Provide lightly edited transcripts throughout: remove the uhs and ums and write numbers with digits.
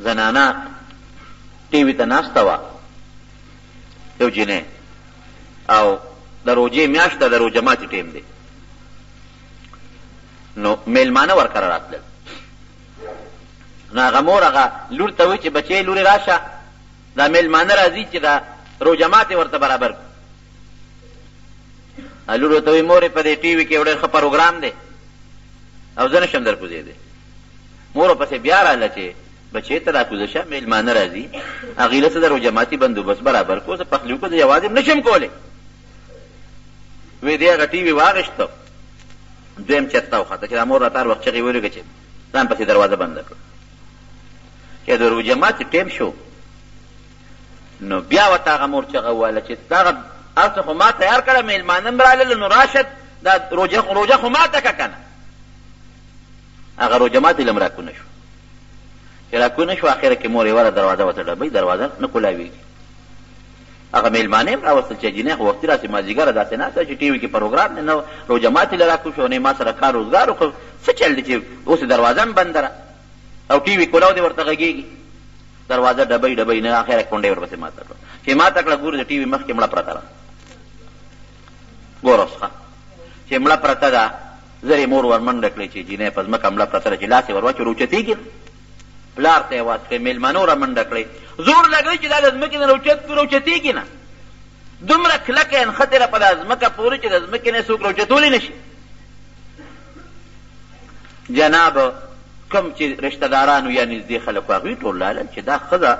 زنانه ټي وي ته ناسته وه، یو جنۍ، او د روژې میاشت ده، د روژه ماتي ټیم دی، نو میلمانه ورکره راتلل. نو هغه مور هغه لور ته وایي چې بچی لورې راشه، دا میلمانه راځي چې دا روژه ماتې ورته برابر کړو. لور ورته وایي مورې په دې ټي وي کې یو ډېر ښه پروګرام دی او زه نشم در کوزېدی. مور ورپسې بیا راله چې بچی ته را کوزه شه، میلمانه راځي، هغې له څه د روژه ماتي بندوبست برابر کړو، زه پخلي وکړو، زه یوازې نشم کولی. وی دی هغه ټي وي واغېشته، دویم چت ته وخته چې دا مور راته هر وخت چغې ولګه چې ځان پسې دروازه بنده کړه. چې د روژه ماتې ټیم شو، نو بیا ورته هغه مور چغه وویله چې دغه هر څه خو ما تیار کړه، میلمانه م رالله، نو راشد دا روژه خو ماته که که نه. هغه روژه ماتې له م راکونه شو. چې راکونه شو، اخره کې مور یې وله دروازه ورته ډبوي، دروازه نه کولاوېږي. هغه میلمانه هم راوستل چې جینۍ خو وختي راسې مازدیګره داسې ناسته چې ټي وي کې پروګرام دی، نه روژه ماتې له راکو شو، نه ما سره کار روزګار وکړو، څه چل دی چې اوس دروازه هم بنده ده او ټي وي کولاو دی ورته غږېږي، دروازه ډبۍ ډبۍ نه، اخره کونډۍ ورپسې ماته کړه. چې ماته کړه ګورې د ټي وي مخکې مړه پرته ده، ګوره اوس ښه چې مړه پرته ده، زر یې مور ور منډه کړې چې جینۍ په ځمکه مړه پرته ده، چې لاس یې ور واچو راوچتېږي، پلار ته یې واز کړې، میلمانو را منډه کړې، زور لګوي چې دا د ځمکې نه راوچتېږي نه، دومره کلکه نښتې ده په دا ځمکه پورې چې د ځمکې نه څوک راوچتولی نه شي. جناب کوم چې رشته دارانو یا نږدې خلکو هغوی ټول لاړل چې دا ښځه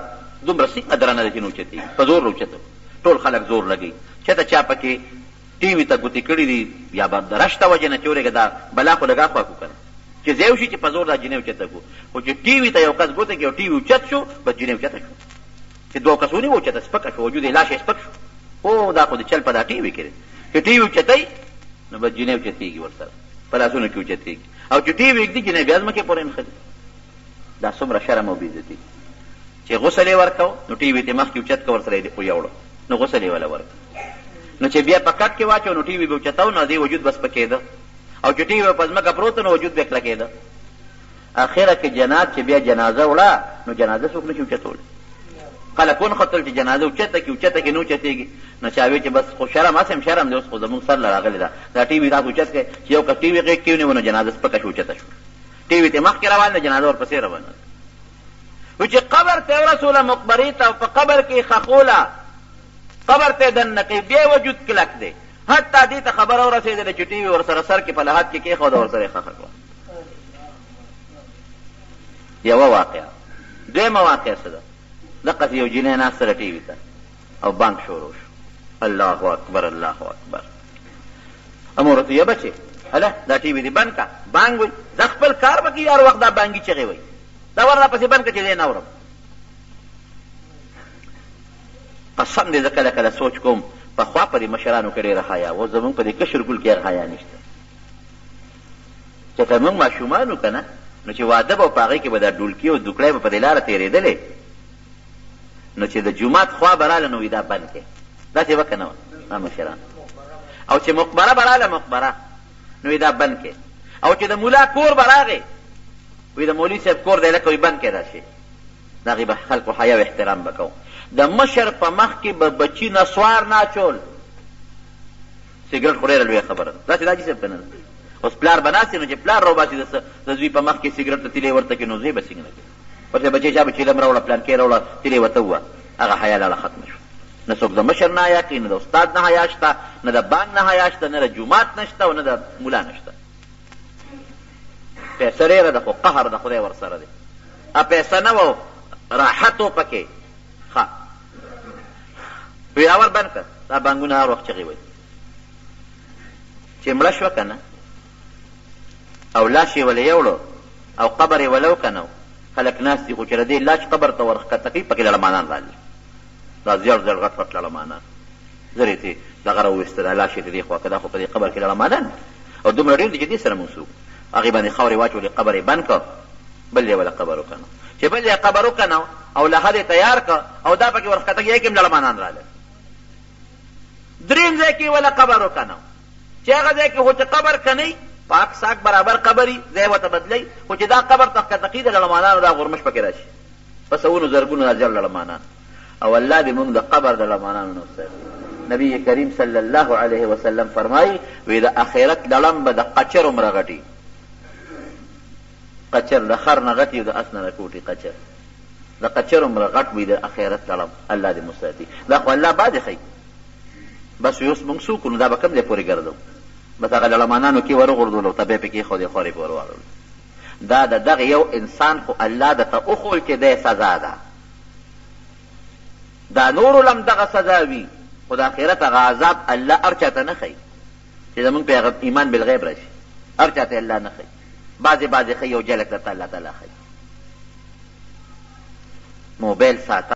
دومره څنګه درنه ده چې نه اوچتېږي، په زور راوچته، ټول خلک زور لګوي، چېرته چا پکې ټي وي ته ګوتې کړي دي یا به د رشته وجې نه چې ورېږه دا بلا خو لږ اخوا کړو که نه، چې ځای وشي چې په زور دا جینۍ اوچته کړو، خو چې ټي وي ته یو کس ګوته کړي او ټي وي اوچت شو، بس جینۍ اوچته شو، چې دوه کس ونیو اوچته سپکه شو، وجود یې لاش یې سپک شو. او دا خو د چل په دا ټي وي کې دی، چې ټي وي اوچتئ نو بس جینۍ اوچتېږي ورسره، په لاسونو کې اوچتېږي، او چې ټي وي ږدي جینۍ بیا ځمکې پورې نښتي. دا څومره شرم او بېعزتي چې غسل یې ورکو، نو ټي وي ته مخکې اوچت که ورسره یې ویوړو، نو غسل یې وله ورکړو، نو چې بیا په کټ کې واچو، نو ټي وي به اوچتو، نو دې وجود بس پکېده، او چې ټي وي په ځمکه پروت نو وجود به یې کلکېده. اخره کې جنات چې بیا جنازه وړه، نو جنازه څوک نه شي اوچتولی، خلک ونښتل چې جنازه اوچته کړي، اوچته کړي نه اوچتېږي، نو چا وایي چې بس خو شرم هسې هم شرم دی، اوس خو زمونږ سر له راغلې ده، دا ټي وي تاسو اوچت کړئ، چې یو کس ټي وي غېږ کې ونیو نو جنازه سپکه شو، اوچته شو، ټي وي ته مخکې روان ده، جنازه ورپسې روانه ده. وایي چې قبر ته ورسوله، مقبرې ته، په قبر کې خښوله، قبر ته دننه کوي، بیا وجود کلک دی، حتی دې ته خبره ورسېدله چې ټي وي ورسره سر کې په لحد کې کېښوده، ورسره یې ښخه کړه. یوه واقعه. دویمه واقعه څه ده؟ دقسې یو جینۍ ناسته ده ټي وي ته او بانک شروع شو، الله اکبر الله اکبر. امور ورته ویې بچې هله دا ټي وي دې بند که، بانک وایي زه خپل کار به کوي، هر وخت دا بانکي چغې وایي، دا ور راپسې بند که چې دی نه اورم. قسم دې زه کله کله سوچ کوم پخوا په دې مشرانو کې ډېره حیا و، زمونږ په دې کشر ګل کې هغه حیا نشته. چې که موږ ماشومان وو که نه، نو چې واده به په هغې کې به دا ډولکي او دوکړی به په دې لاره تېرېدلې، نو چې د جومات خوا به راله نو وي دا بند کړې، داسې به که نه وه دا مشران، او چې مقبره به راله مقبره نو وي دا بند کړې، او چې د ملا کور به راغې وي د مولوي صاحب کور دی لکه وي بند کړې دا شی، د هغې به خلکو حیا او احترام به کوو. د مشر په مخ کې به بچي نسوار نه اچول، سګرټ خو ډېره لویه خبره ده، داسې دا جي صاحب که نه ده. اوس پلار به ناست نو چې پلار راوباسي د زوی په مخ کې سګرټ ته تیلې ورته کړي، نو زوی به څنګه کوي؟ ورته بچی چا به چیلم راوړه، پلانکې راوړه، تیلې ورته ووه، هغه حیا لاړه ختمه شوه. نه څوک د مشر نه حیا کوي، نه د استاد نه حیا شته، نه د بانک نه حیا شته، نه د جومات نه شته، او نه د ملا نه شته. پیسه ډېره ده خو قهر د خدای ورسره دی. پیسه نه وه راحت و پکې ښه وی اول بند کړه، دا بانکونه هر وخت چغې وایي. چې مړه شوه که نه او لاش یې وله یوړو او قبر یې ولو که نه، خلک ناست دي، خو چې د دې لاش قبر ته ورښکته کوي، پکې لړمانان رالي، دا زیړ زیړ غټ غټ لړمانان، زر یې ترې دغه راوویسته، دا لاش یې د دې خوا که دا خو په دې قبر کې لړمانان او دومره ډېر دي چې دې سره منسوب، هغې باندې خاورې واچولې، قبر یې بند کړ، بل یې وله قبر وکنه، چې بل یې قبر وکنه او لحد یې تیار کړ او دا پکې ورښکته کېږي کې هم لړمانان راغلل. درېیم ځای کې وله قبر وکنه، چې هغه ځای کې خو چې قبر کنئ پاک ساک برابر قبري ځای ورته بدلی، خو چې دا قبر ته ښکته کېږي د لړمانانو دا غرمش پکې راشي، په سوونو زرګونو زیات لړمانان، او الله دې موږ د قبر د لړمانانو نه وساتي. نبی کریم صلی الله علیه وسلم فرمایي وی د آخرت لړم به د قچر عمره غټي، قچر د خر نه غټي او د اس نه کوټي قچر، د قچر عمره غټ وي د آخرت لړم. الله دې مساتي. دا خو الله بعد خي بس اوس موږ څوک نو دا به کوم ځای پورې ګرځو؟ بس هغه لړمانانو کې ورغورځولو تبې پکې خودې خورې پورې واړولو. دا د دغه یو انسان خو الله درته وښول چې دی سزا ده، دا نورو لم دغه سزا وي، خو د آخرت هغه عذاب الله هر چاته نه ښیي چې زمونږ په ایمان بالغیب راشي، هر چاته الله نه ښیي، بعضې ښیي او جلک درته الله تعالی ښیي. موبایل ساته